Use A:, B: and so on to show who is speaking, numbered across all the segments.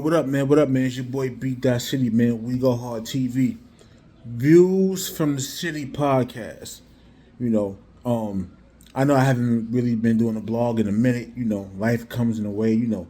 A: what up, man? What up, man? It's your boy Bday City, man. Wegohardtv. Views from the City podcast. You know, I know I haven't really been doing a blog in a minute. You know, life comes in a way. You know,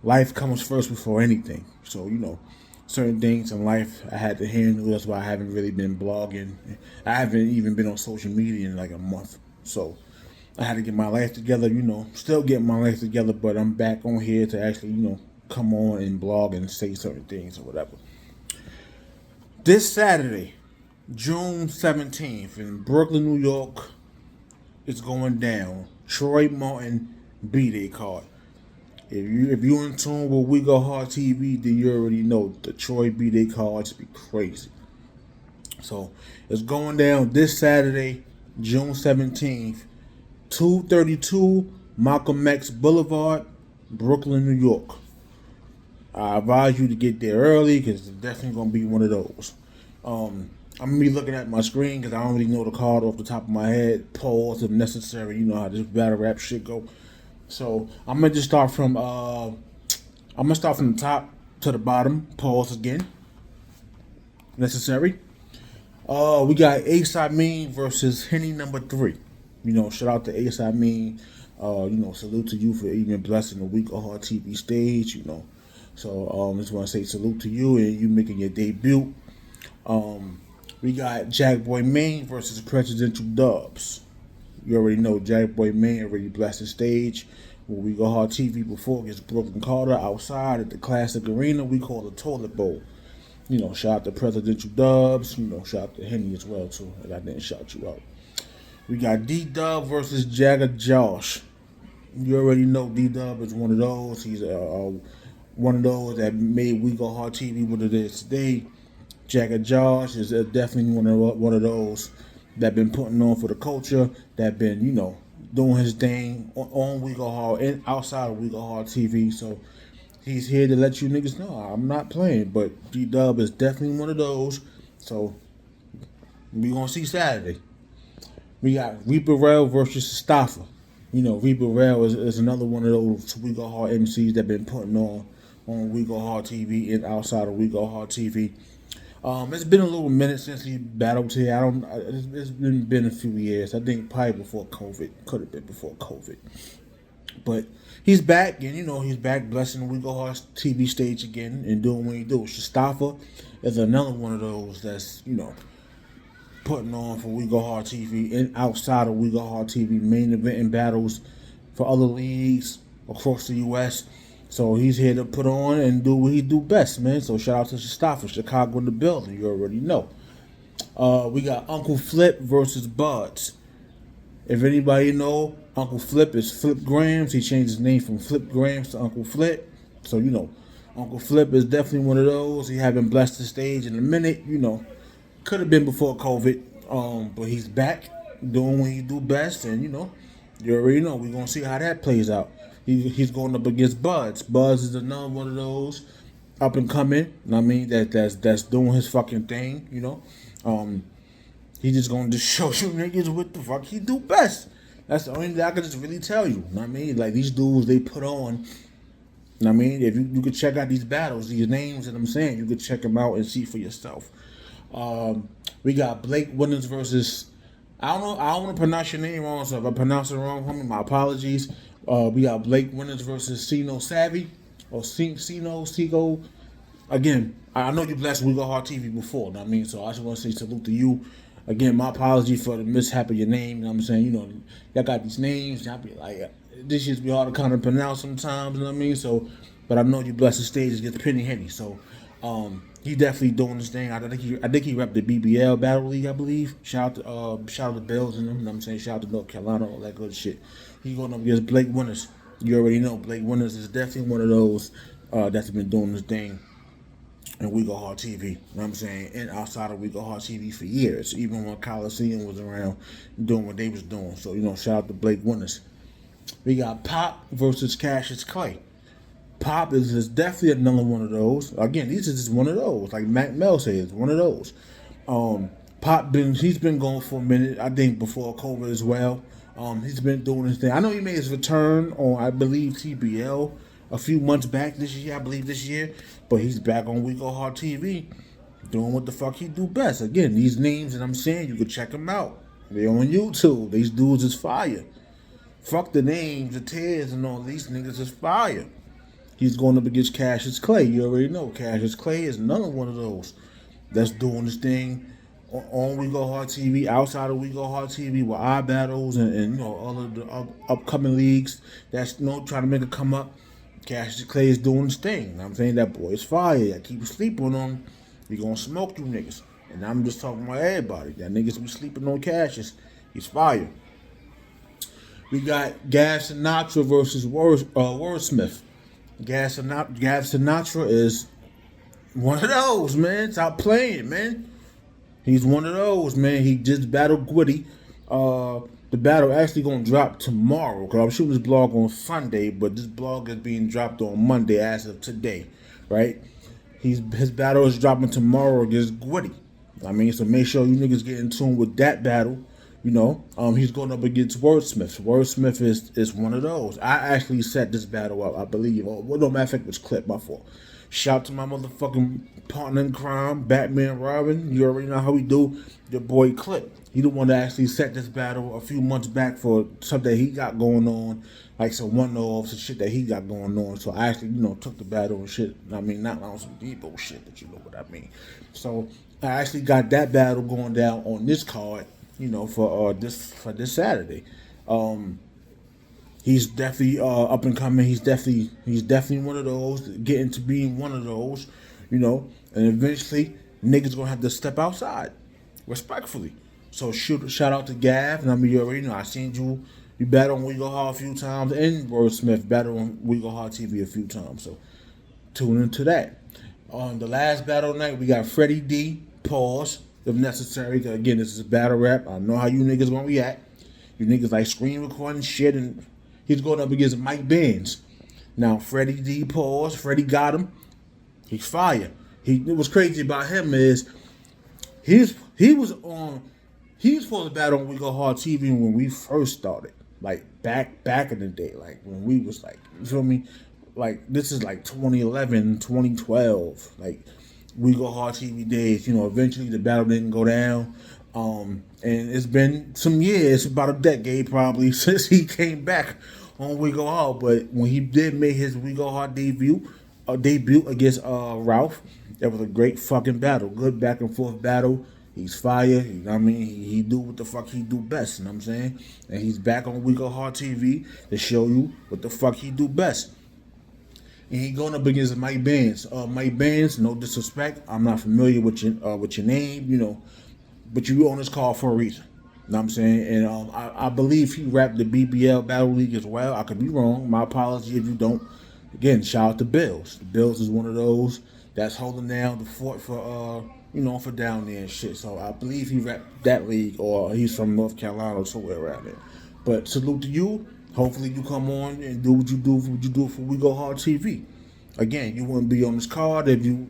A: life comes first before anything. So, you know, certain things in life I had to handle. That's why I haven't really been blogging. I haven't even been on social media in like a month. So I had to get my life together, you know, still getting my life together, but I'm back on here to actually, you know, come on and blog and say certain things or whatever. This Saturday, June 17th, in Brooklyn, New York, it's going down. Troy Martin Bday card. If you're in tune with Wegohardtv, then you already know the Troy Bday cards be crazy. So it's going down this Saturday, June 17th. 232 Malcolm X Boulevard, Brooklyn, New York. I advise you to get there early because it's definitely going to be one of those. I'm going to be looking at my screen because I don't really know the card off the top of my head. Pause if necessary. You know how this battle rap shit go. So I'm going to just start from the top to the bottom. Pause again. Necessary. We got Ace I Mean versus Henny number 3. You know, shout out to Ace I Mean. You know, salute to you for even blessing the Wegohardtv stage, you know. So, just want to say salute to you and you making your debut. We got Jack Boy Maine versus Presidential Dubs. You already know Jack Boy Maine already blessed the stage. When Wegohardtv before against Brooklyn Carter outside at the classic arena we call the Toilet Bowl. You know, shout out to Presidential Dubs. You know, shout out to Henny as well, too. Like I didn't shout you out. We got D-Dub versus Jagger Josh. You already know D-Dub is one of those. He's one of those that made Wegohardtv what it is today. Jagger Josh is definitely one of those that been putting on for the culture, that been, you know, doing his thing on Wegohard and outside of Wegohardtv. So he's here to let you niggas know I'm not playing, but D-Dub is definitely one of those. So we gonna see Saturday. We got Reaper Rail versus Staffa. You know, Reaper Rail is another one of those Wegohard MCs that been putting on Wegohardtv and outside of Wegohardtv. It's been a little minute since he battled here. It's been a few years. I think probably before COVID. Could have been before COVID. But he's back, and you know he's back blessing the Wegohardtv stage again and doing what he do. Staffa is another one of those that's, you know, putting on for Wegohardtv and outside of Wegohardtv, main event and battles for other leagues across the U.S. So he's here to put on and do what he do best, man. So shout out to Staffa, Chicago in the building. You already know. We got Uncle Flip versus Buds. If anybody know, Uncle Flip is Flip Grams. He changed his name from Flip Grams to Uncle Flip. So, you know, Uncle Flip is definitely one of those. He haven't blessed the stage in a minute, you know. Could have been before COVID, but he's back doing what he do best, and you know, you already know we're gonna see how that plays out. He's going up against Buds. Buds is another one of those up and coming. I mean that's doing his fucking thing. You know, he just gonna just show you niggas what the fuck he do best. That's the only thing I can just really tell you. I mean, like these dudes they put on. I mean, if you could check out these battles, these names that I'm saying, you could check them out and see for yourself. We got Blake Winters versus, I don't want to pronounce your name wrong, so if I pronounce it wrong, homie, my apologies. We got Blake Winters versus Sino Savvy, or Sigo. Again, I know you blessed Wegohardtv before, you know what I mean? So I just want to say salute to you. Again, my apology for the mishap of your name, you know what I'm saying? You know, y'all got these names, y'all be like, this shit be hard to kind of pronounce sometimes, you know what I mean? So, but I know you blessed the stage against Penny Henny, so, he definitely doing this thing. I think he repped the BBL Battle League, I believe. Shout out to Bills and them. You know what I'm saying? Shout out to North Carolina, all that good shit. He going up against Blake Winters. You already know Blake Winters is definitely one of those that's been doing this thing in Wegohardtv. You know what I'm saying? And outside of Wegohardtv for years, even when Coliseum was around doing what they was doing. So, you know, shout out to Blake Winters. We got Pop versus Cassius Clay. Pop is definitely another one of those. Again, these is just one of those. Like Mac Mel says, one of those. He's been going for a minute. I think before COVID as well. He's been doing his thing. I know he made his return on, I believe, TBL a few months back this year, I believe this year, but he's back on Wegohardtv doing what the fuck he do best. Again, these names that I'm saying, you can check them out. They're on YouTube. These dudes is fire. Fuck the names, the tears, and all these niggas is fire. He's going up against Cassius Clay. You already know Cassius Clay is another one of those that's doing this thing on Wegohardtv, outside of Wegohardtv, with our battles and you know all of the upcoming leagues that's trying to make it come up. Cassius Clay is doing his thing. I'm saying that boy is fire. I keep sleeping on him. He gonna smoke you niggas. And I'm just talking about everybody. That niggas be sleeping on Cassius. He's fire. We got Gav Sinatra versus Wordsmith. Gav Sinatra is one of those, man. Stop playing, man. He's one of those, man. He just battled Gwitty. The battle actually gonna drop tomorrow, because I'm shooting this blog on Sunday, but this blog is being dropped on Monday as of today, right? His battle is dropping tomorrow against Gwitty. I mean, so make sure you niggas get in tune with that battle. You know, he's going up against Wordsmith. Wordsmith is one of those. I actually set this battle up, I believe. Well, no matter of fact, it was clipped, my fault. Shout to my motherfucking partner in crime, Batman Robin. You already know how we do. Your boy Clip. He the one that actually set this battle a few months back for something he got going on, like some one-offs and shit that he got going on. So I actually, took the battle and shit. I mean, not on some Debo shit, but you know what I mean. So I actually got that battle going down on this card, for this Saturday. He's definitely up and coming. He's definitely one of those, getting to being one of those, and eventually niggas gonna have to step outside, respectfully. So shout out to Gav, and I mean, you already know I seen you battle on Wegohard a few times, and Wordsmith battle on Wegohardtv a few times. So tune into that. On the last battle night, we got Freddie D. Pause, if necessary. Again, this is a battle rap. I know how you niggas gonna react. You niggas like screen recording shit, and he's going up against Mike Benz. Now, Freddie D. Pause. Freddie got him. He's fire. What's crazy about him is he was supposed to battle on Wegohardtv when we first started, like back in the day, like when we was like, you feel me? Like this is like 2011, 2012, like Wegohardtv days. Eventually the battle didn't go down, and it's been some years, about a decade probably, since he came back on Wegohard. But when he did make his Wegohard debut against Ralph, that was a great fucking battle, good back and forth battle. He's fire. He do what the fuck he do best. You know what I'm saying? And he's back on Wegohardtv to show you what the fuck he do best. And he going up against Mike Benz. Mike Benz, no disrespect, I'm not familiar with your name, but you on this call for a reason. You know what I'm saying? And I believe he rapped the BBL Battle League as well. I could be wrong. My apology if you don't. Again, shout out to Bills. The Bills is one of those that's holding down the fort for for down there and shit. So I believe he rapped that league, or he's from North Carolina or somewhere around there. But salute to you. Hopefully you come on and do what you do for Wegohardtv. Again, you wouldn't be on this card if you,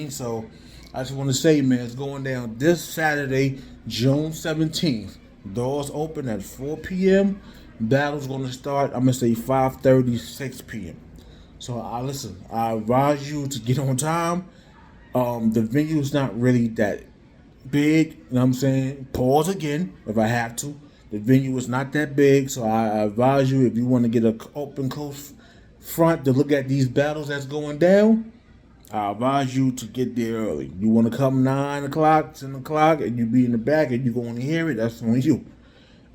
A: So I just want to say, man, it's going down this Saturday, June 17th. Doors open at 4 p.m. Battle's going to start, I'm going to say 5:30, 6 p.m. So I advise you to get on time. The venue's not really that big, you know what I'm saying? Pause again if I have to. The venue is not that big, so I advise you, if you want to get an open close front to look at these battles that's going down, I advise you to get there early. You want to come 9 o'clock, 10 o'clock, and you be in the back and you going to hear it, that's on you.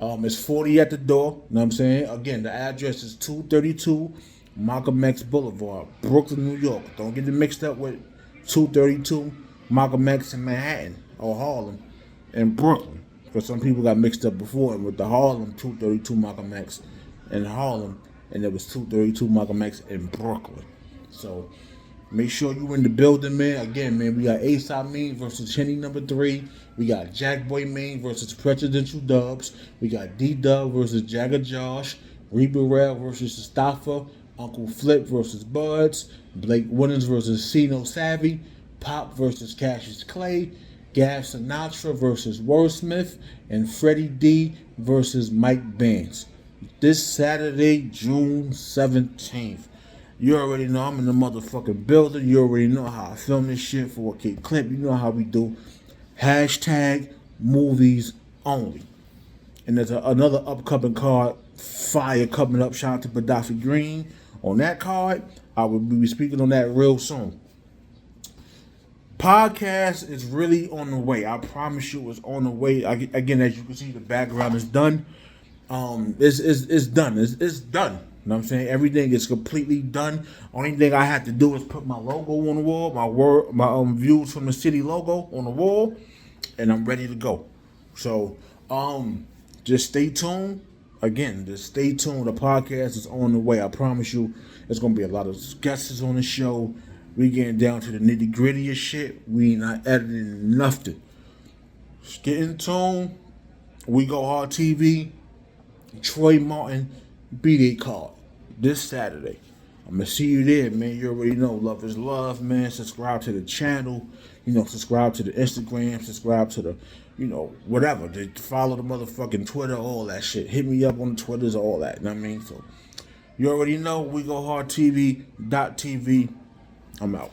A: It's 40 at the door, you know what I'm saying? Again, the address is 232 Malcolm X Boulevard, Brooklyn, New York. Don't get it mixed up with 232 Malcolm X in Manhattan or Harlem and Brooklyn, because some people got mixed up before, and with the Harlem 232 Malcolm X in Harlem, and there was 232 Malcolm X in Brooklyn. So make sure you in the building, man. Again, man, we got A$AP Mean versus Henny number 3. We got Jack Boy Main versus Presidential Dubs. We got D-Dub versus Jagger Josh. Reba Rail versus Mustafa. Uncle Flip versus Buds. Blake Winners versus Cino Savvy. Pop versus Cassius Clay. Gav Sinatra versus Wordsmith. And Freddie D versus Mike Benz. this Saturday, June 17th. You already know I'm in the motherfucking building. You already know how I film this shit for a kid clip. You know how we do. Hashtag movies only. And there's another upcoming card, fire, coming up. Shout out to Bday Green. On that card, I will be speaking on that real soon. Podcast is really on the way. I promise you, it's on the way. Again, as you can see, the background is done. It's done. It's done. You know what I'm saying? Everything is completely done. Only thing I have to do is put my logo on the wall, my views from the city logo on the wall, and I'm ready to go. So just stay tuned. Again, just stay tuned. The podcast is on the way. I promise you, it's gonna be a lot of guests on the show. We getting down to the nitty gritty of shit. We not editing nothing. Just get in tune. Wegohardtv. Troy Martin Bday card this Saturday. I'm gonna see you there, man. You already know love is love, man. Subscribe to the channel, subscribe to the Instagram, subscribe to the, whatever. Just follow the motherfucking Twitter, all that shit. Hit me up on the Twitters, all that. You know what I mean? So you already know. Wegohardtv.tv. I'm out.